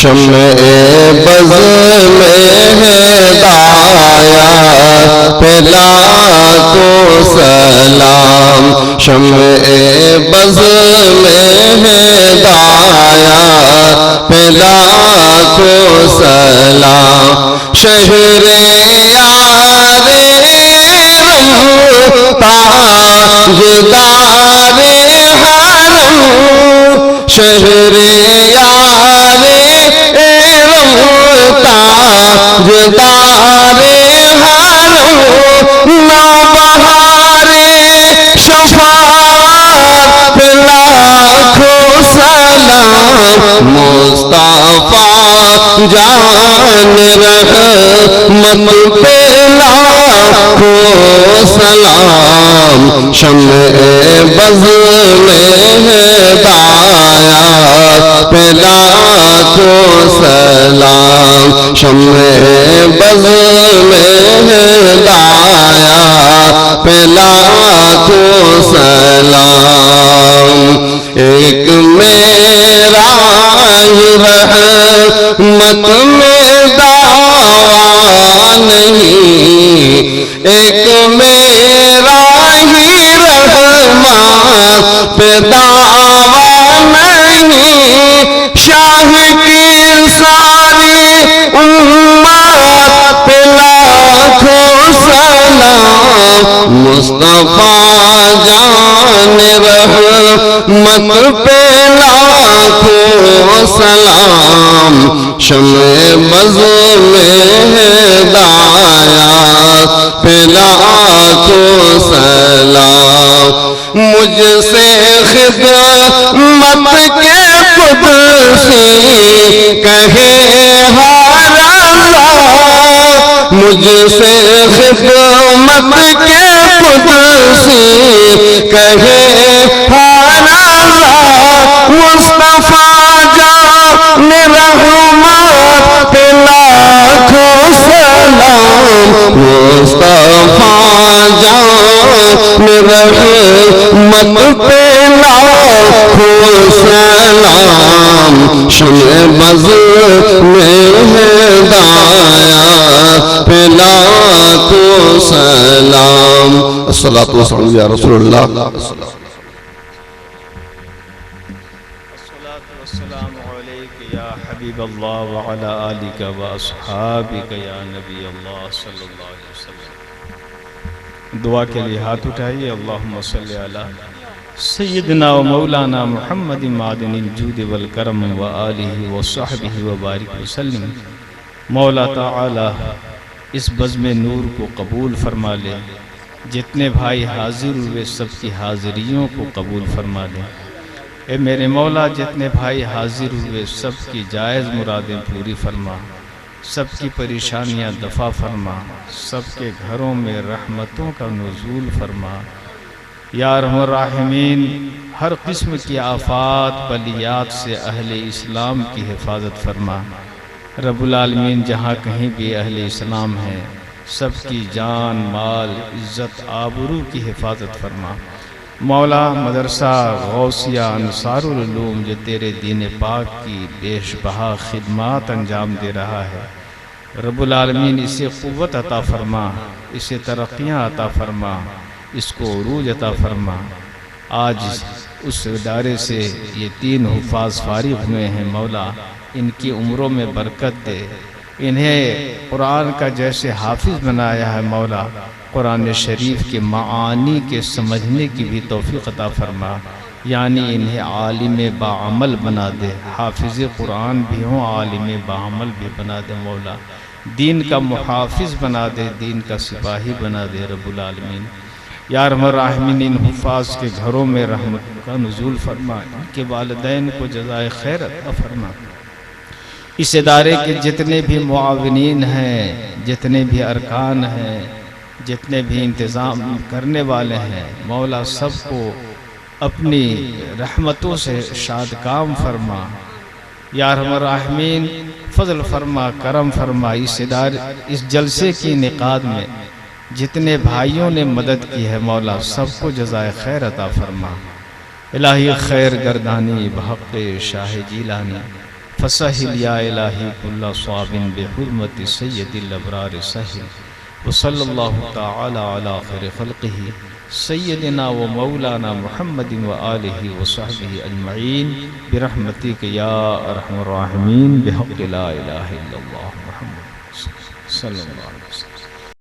شمع بز میں ہدایت پہ لاکھوں سلام، شمع بز میں ہدایت پہ لاکھوں سلام، شہر یار تاجدار حرم، شہر یار تاجدار حرم، نوبہار شفاعت پہ لاکھوں سلام، مصطفیٰ جان رحمت پہ لاکھوں سلام، شمع بز میں ہدایت پہ لاکھوں سلام، شمع بز میں ہدایت پہ لاکھوں سلام، ایک میرا ہی رحمت میں دعویٰ نہیں، ایک میرا ہی رحمت پہ دعویٰ نہیں، شاہ کی ساری امت پہ لاکھوں سلام، مصطفیٰ جان رحمت پہ لاکھوں سلام، شمع بز میں ہدایت پہ لاکھوں سلام، مجھ سے خدمت کے قدسی کہے ہر اللہ، مجھ سے خدمت کے قدسی کہے ہر اللہ، مصطفیٰ جان رحمت پہ لاکھوں سلام، مصطفیٰ جان رحمت پہ لاکھوں سلام، شمع بز میں ہدایت پہ لاکھوں سلام، الصلاۃ والسلام یا رسول اللہ، السلام علیکم یا حبیب اللہ وعلی آلک و اصحابک یا نبی اللہ صلی اللہ علیہ وسلم۔ دعا کے لیے ہاتھ اٹھائیے۔ اللہم صلی علی سیدنا و مولانا محمد معدن الجود والکرم و آلہ و صحبہ و بارک وسلم۔ مولا تعالی اس بزم نور کو قبول فرما لے، جتنے بھائی حاضر ہوئے سب کی حاضریوں کو قبول فرما لے۔ اے میرے مولا جتنے بھائی حاضر ہوئے سب کی جائز مرادیں پوری فرما، سب کی پریشانیاں دفع فرما، سب کے گھروں میں رحمتوں کا نزول فرما۔ یا ارحم الراحمین، ہر قسم کی آفات بلیات سے اہل اسلام کی حفاظت فرما۔ رب العالمین جہاں کہیں بھی اہل اسلام ہیں سب کی جان مال عزت آبرو کی حفاظت فرما۔ مولا مدرسہ غوثیہ انصار العلوم جو تیرے دین پاک کی بیش بہا خدمات انجام دے رہا ہے، رب العالمین اسے قوت عطا فرما، اسے ترقیاں عطا فرما، اس کو عروج عطا فرما۔ آج اس ادارے سے یہ 3 حفاظ فارغ ہوئے ہیں، مولا ان کی عمروں میں برکت دے، انہیں قرآن کا جیسے حافظ بنایا ہے مولا، قرآن شریف کے معانی کے سمجھنے کی بھی توفیق عطا فرما، یعنی انہیں عالم باعمل بنا دے، حافظ قرآن بھی ہوں عالم باعمل بھی بنا دے مولا، دین کا محافظ بنا دے، دین کا سپاہی بنا دے رب العالمین۔ یا ارحم الراحمین ان حفاظ کے گھروں میں رحمت کا نزول فرما، ان کے والدین کو جزائے خیر عطا فرما۔ اس ادارے کے جتنے بھی معاونین ہیں، جتنے بھی ارکان ہیں، جتنے بھی انتظام کرنے والے ہیں، مولا سب کو اپنی رحمتوں سے شاد کام فرما۔ یا ارحم الراحمین فضل فرما، کرم فرما، اس جلسے کی انعقاد میں جتنے بھائیوں نے مدد کی ہے مولا سب کو جزائے خیر عطا فرما۔ الہی خیر گردانی بحق شاہ جیلانی، فسهل يا إلهي كل صعب بحرمة سيد الأبرار سهل وصلى الله تعالى على خير خلقه سيدنا ومولانا محمد وآله وصحبه أجمعين برحمتك يا أرحم الراحمين بحق لا إله إلا الله محمد صلى الله عليه وسلم.